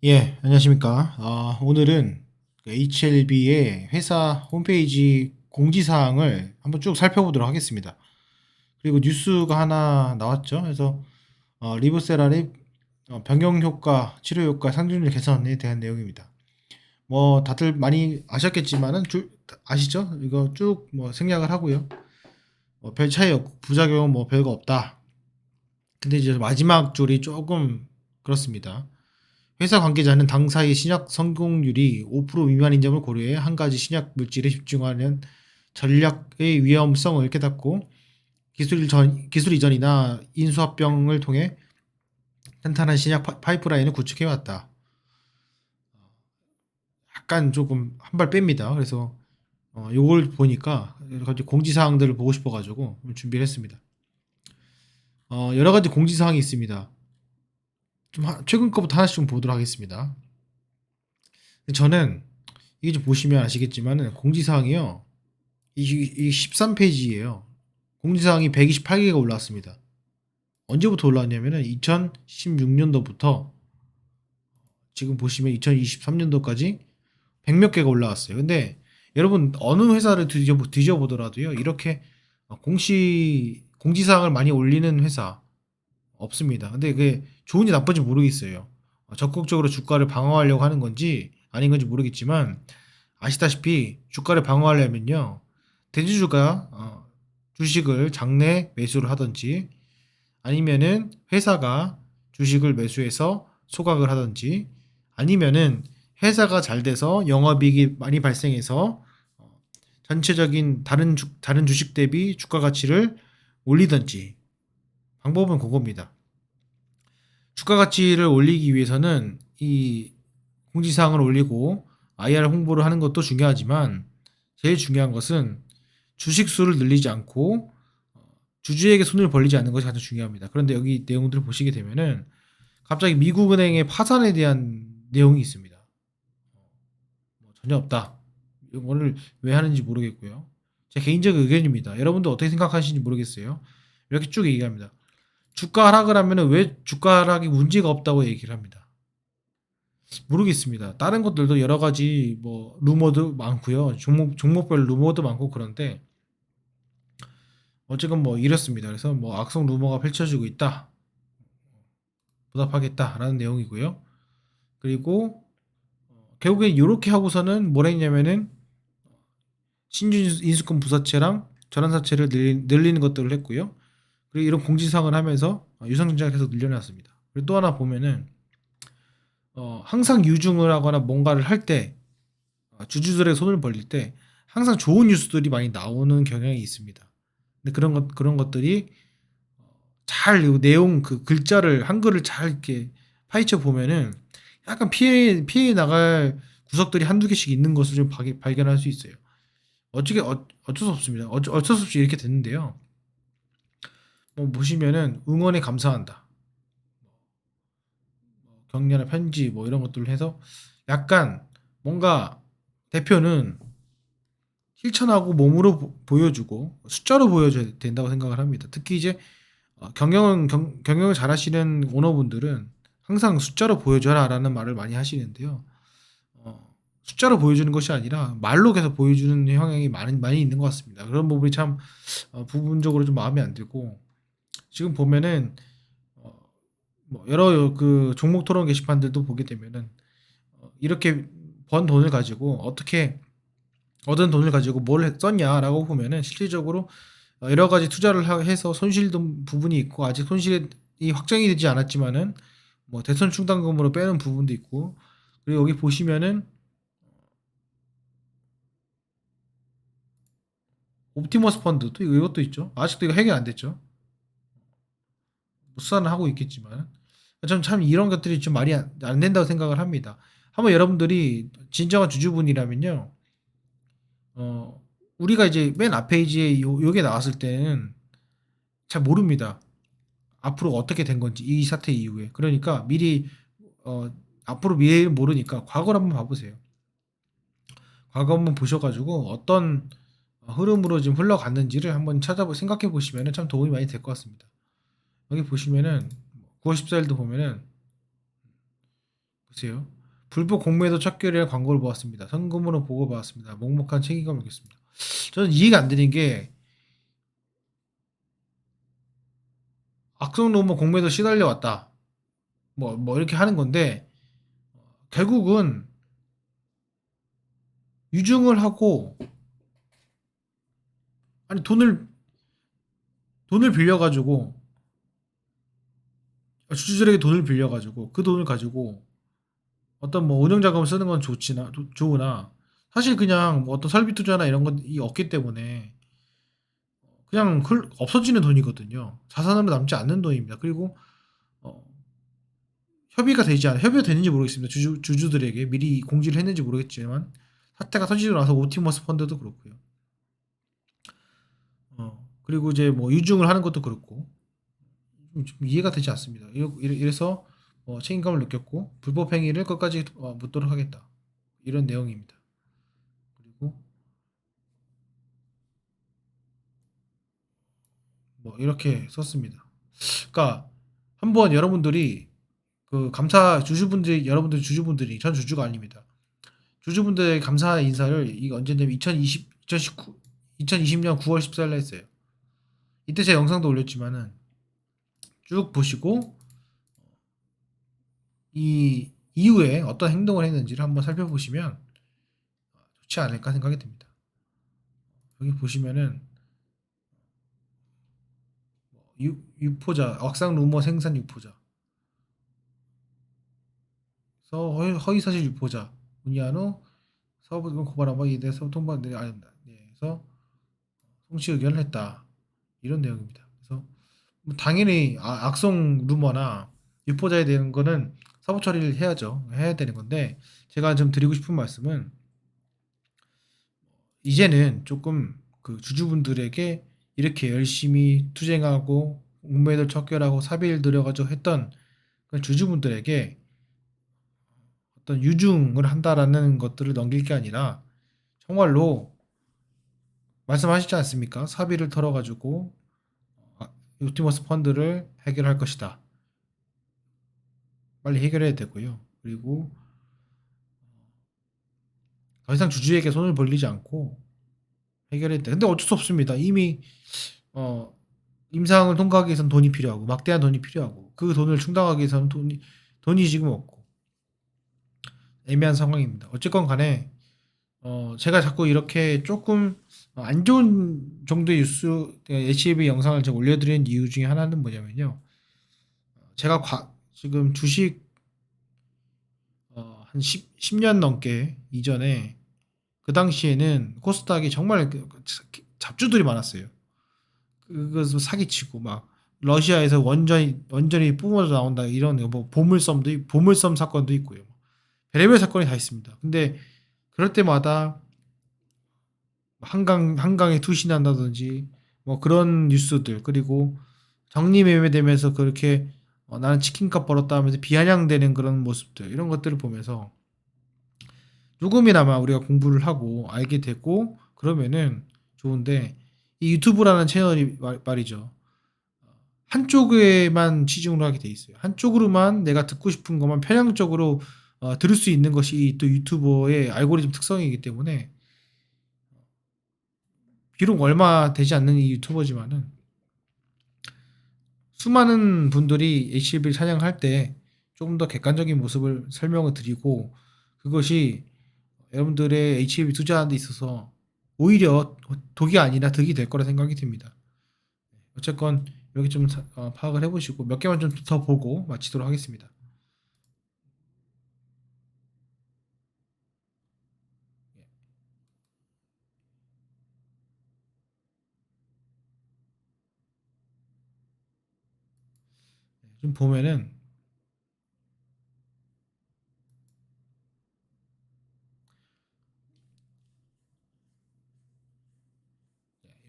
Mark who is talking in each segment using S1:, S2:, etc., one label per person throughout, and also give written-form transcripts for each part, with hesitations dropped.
S1: 예, 안녕하십니까. 오늘은 HLB의 회사 홈페이지 공지사항을 한번 쭉 살펴보도록 하겠습니다. 그리고 뉴스가 하나 나왔죠. 그래서 리보세라립 병용 효과, 치료 효과, 상승률 개선에 대한 내용입니다. 뭐 다들 많이 아셨겠지만은 아시죠? 이거 쭉 뭐 생략을 하고요. 별 차이 없고 부작용은 뭐 별거 없다. 근데 이제 마지막 줄이 조금 그렇습니다. 회사 관계자는 당사의 신약 성공률이 5% 미만인 점을 고려해 한 가지 신약 물질에 집중하는 전략의 위험성을 깨닫고 기술 이전이나 인수합병을 통해 탄탄한 신약 파이프라인을 구축해왔다. 약간 조금 한 발 뺍니다. 그래서 요걸 보니까 여러 가지 공지사항들을 보고 싶어가지고 준비를 했습니다. 여러 가지 공지사항이 있습니다. 좀 최근 거부터 하나씩 좀 보도록 하겠습니다. 저는 이게 좀 보시면 아시겠지만은 공지사항이요. 이 13페이지예요. 공지사항이 128개가 올라왔습니다. 언제부터 올라왔냐면은 2016년도부터 지금 보시면 2023년도까지 100몇 개가 올라왔어요. 근데 여러분 어느 회사를 뒤져보더라도요. 이렇게 공지사항을 많이 올리는 회사 없습니다. 근데 그게 좋은지 나쁜지 모르겠어요. 적극적으로 주가를 방어하려고 하는 건지 아닌 건지 모르겠지만 아시다시피 주가를 방어하려면요. 대주주가 주식을 장내 매수를 하든지 아니면은 회사가 주식을 매수해서 소각을 하든지 아니면은 회사가 잘 돼서 영업이익이 많이 발생해서 전체적인 다른 주식 대비 주가 가치를 올리든지 방법은 그겁니다. 주가 가치를 올리기 위해서는 이 공지사항을 올리고 IR 홍보를 하는 것도 중요하지만 제일 중요한 것은 주식 수를 늘리지 않고 주주에게 손을 벌리지 않는 것이 가장 중요합니다. 그런데 여기 내용들을 보시게 되면은 갑자기 미국은행의 파산에 대한 내용이 있습니다. 전혀 없다. 이거를 왜 하는지 모르겠고요. 제 개인적 의견입니다. 여러분도 어떻게 생각하시는지 모르겠어요. 이렇게 쭉 얘기합니다. 주가 하락을 하면은 왜 주가 하락이 문제가 없다고 얘기를 합니다. 모르겠습니다. 다른 것들도 여러 가지 뭐 루머도 많고요. 종목별 루머도 많고 그런데 어쨌건 뭐 이렇습니다. 그래서 뭐 악성 루머가 펼쳐지고 있다. 보답하겠다라는 내용이고요. 그리고 결국엔 이렇게 하고서는 뭘 했냐면은 신준 인수권 부사채랑 전환사채를 늘리는 것들을 했고요. 그리고 이런 공지사항을 하면서 유상증자를 계속 늘려놨습니다. 그리고 또 하나 보면은 항상 유중을 하거나 뭔가를 할 때 주주들의 손을 벌릴 때 항상 좋은 뉴스들이 많이 나오는 경향이 있습니다. 근데 그런 것들이 잘 내용 그 글자를 한글을 잘 이렇게 파헤쳐 보면은 약간 피해 나갈 구석들이 한두 개씩 있는 것을 좀 발견할 수 있어요. 어쩔 수 없습니다. 어쩔 수 없이 이렇게 됐는데요. 뭐 보시면은 응원에 감사한다. 격려나 편지 뭐 이런 것들을 해서 약간 뭔가 대표는 실천하고 몸으로 보여주고 숫자로 보여줘야 된다고 생각을 합니다. 특히 이제 경영을 잘하시는 오너분들은 항상 숫자로 보여줘라라는 말을 많이 하시는데요. 숫자로 보여주는 것이 아니라 말로 계속 보여주는 형향이 많이 있는 것 같습니다. 그런 부분이 참 부분적으로 좀 마음에 안 들고 지금 보면은 어, 뭐 여러 그 종목 토론 게시판들도 보게 되면은 이렇게 번 돈을 가지고 어떻게 얻은 돈을 가지고 뭘 썼냐라고 보면은 실질적으로 여러 가지 투자를 해서 손실된 부분이 있고 아직 손실이 확정이 되지 않았지만은 뭐 대손 충당금으로 빼는 부분도 있고 그리고 여기 보시면은 옵티머스 펀드 또 이것도 있죠. 아직도 이거 해결 안 됐죠. 뭐 수사는 하고 있겠지만 저는 참 이런 것들이 좀 말이 안 된다고 생각을 합니다. 한번 여러분들이 진정한 주주분이라면요. 어 우리가 이제 맨 앞 페이지에 요게 나왔을 때는 잘 모릅니다. 앞으로 어떻게 된 건지 이 사태 이후에. 그러니까 미리 어 앞으로 미래를 모르니까 과거를 한번 봐 보세요. 과거 한번 보셔 가지고 어떤 흐름으로 지금 흘러갔는지를 한번 생각해 보시면은 참 도움이 많이 될 것 같습니다. 여기 보시면은 9월 14일도 보면은 보세요. 불법 공매도 척결이라는 광고를 보았습니다. 현금으로 보고받았습니다. 묵묵한 책임감을 느꼈습니다. 저는 이해가 안 되는 게 악성 루머 공매도 시달려 왔다. 뭐 이렇게 하는 건데 결국은 유증을 하고 아니 돈을 빌려가지고 주주들에게 돈을 빌려가지고 그 돈을 가지고 어떤 뭐 운영 자금을 쓰는 건 좋으나 사실 그냥 뭐 어떤 설비 투자나 이런 건이 없기 때문에 그냥 없어지는 돈이거든요. 자산으로 남지 않는 돈입니다. 그리고 어, 협의가 되는지 모르겠습니다. 주주들에게 미리 공지를 했는지 모르겠지만 사태가 터지고 나서 옵티머스 펀드도 그렇고요. 그리고 이제 뭐 유증을 하는 것도 그렇고 좀 이해가 되지 않습니다. 이래서 책임감을 느꼈고 불법 행위를 끝까지 묻도록 하겠다. 이런 내용입니다. 그리고 뭐 이렇게 썼습니다. 그러니까 한번 여러분들이 그 감사 주주분들이 전 주주가 아닙니다. 주주분들의 감사 인사를 이게 언제냐면 2020년 9월 14일 날 했어요. 이때 제가 영상도 올렸지만은 쭉 보시고 이 이후에 어떤 행동을 했는지를 한번 살펴보시면 좋지 않을까 생각이 듭니다. 여기 보시면은 유포자, 억상 루머 생산 유포자, 허위사실 유포자, 문의한 서부 고발한 바에 대해서 통보한 아닙니다. 그래서 송치 의견을 했다. 이런 내용입니다. 그래서 뭐 당연히 악성 루머나 유포자에 대한 거는 사법 처리를 해야죠. 해야 되는 건데 제가 좀 드리고 싶은 말씀은 이제는 조금 그 주주분들에게 이렇게 열심히 투쟁하고 공매도 척결하고 사비를 들여가지고 했던 그 주주분들에게 어떤 유증을 한다라는 것들을 넘길 게 아니라 정말로 말씀하시지 않습니까? 사비를 털어가지고 옵티머스 펀드를 해결할 것이다. 빨리 해결해야 되고요. 그리고 더 이상 주주에게 손을 벌리지 않고 해결해야 돼. 근데 어쩔 수 없습니다. 이미 어, 임상을 통과하기 위해서는 돈이 필요하고 막대한 돈이 필요하고 그 돈을 충당하기 위해서는 돈이 지금 없고 애매한 상황입니다. 어쨌건 간에 제가 자꾸 이렇게 조금 안 좋은 정도의 뉴스 HLB 영상을 제가 올려드리는 이유 중에 하나는 뭐냐면요. 제가 지금 주식 한 10년 넘게 이전에 그 당시에는 코스닥이 정말 잡주들이 많았어요. 그것을 사기치고 막 러시아에서 원전이 뿜어져 나온다 이런 뭐 보물섬 사건도 있고요. 별의별 사건이 다 있습니다. 근데 그럴 때마다 한강에 투신한다든지 뭐 그런 뉴스들 그리고 정리매매되면서 그렇게 나는 치킨값 벌었다 하면서 비아냥대는 그런 모습들 이런 것들을 보면서 조금이나마 우리가 공부를 하고 알게 되고 그러면은 좋은데 이 유튜브라는 채널이 말이죠. 한쪽에만 치중을 하게 돼 있어요. 한쪽으로만 내가 듣고 싶은 것만 편향적으로 들을 수 있는 것이 또 유튜버의 알고리즘 특성이기 때문에 비록 얼마 되지 않는 이 유튜버지만은 수많은 분들이 HLB를 찬양할 때 조금 더 객관적인 모습을 설명을 드리고 그것이 여러분들의 HLB 투자하는 데 있어서 오히려 독이 아니라 득이 될 거라 생각이 듭니다. 어쨌건 여기 좀 파악을 해보시고 몇 개만 좀 더 보고 마치도록 하겠습니다. 좀 보면은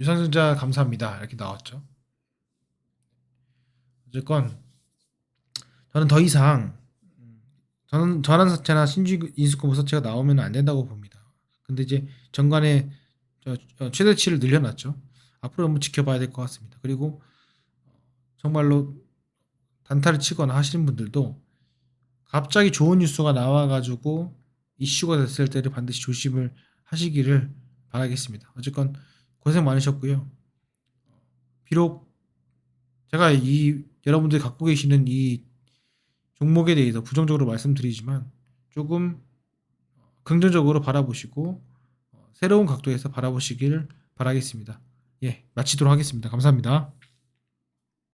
S1: 유상증자 감사합니다 이렇게 나왔죠. 어쨌건 저는 더 이상 전환사채나 신주인수권부사채가 나오면 안 된다고 봅니다. 근데 이제 정관에 최대치를 늘려놨죠. 앞으로 한번 지켜봐야 될 것 같습니다. 그리고 정말로 단타를 치거나 하시는 분들도 갑자기 좋은 뉴스가 나와 가지고 이슈가 됐을 때를 반드시 조심을 하시기를 바라겠습니다. 어쨌건 고생 많으셨고요. 비록 제가 이 여러분들이 갖고 계시는 이 종목에 대해서 부정적으로 말씀드리지만 조금 긍정적으로 바라보시고 새로운 각도에서 바라보시길 바라겠습니다. 예, 마치도록 하겠습니다. 감사합니다.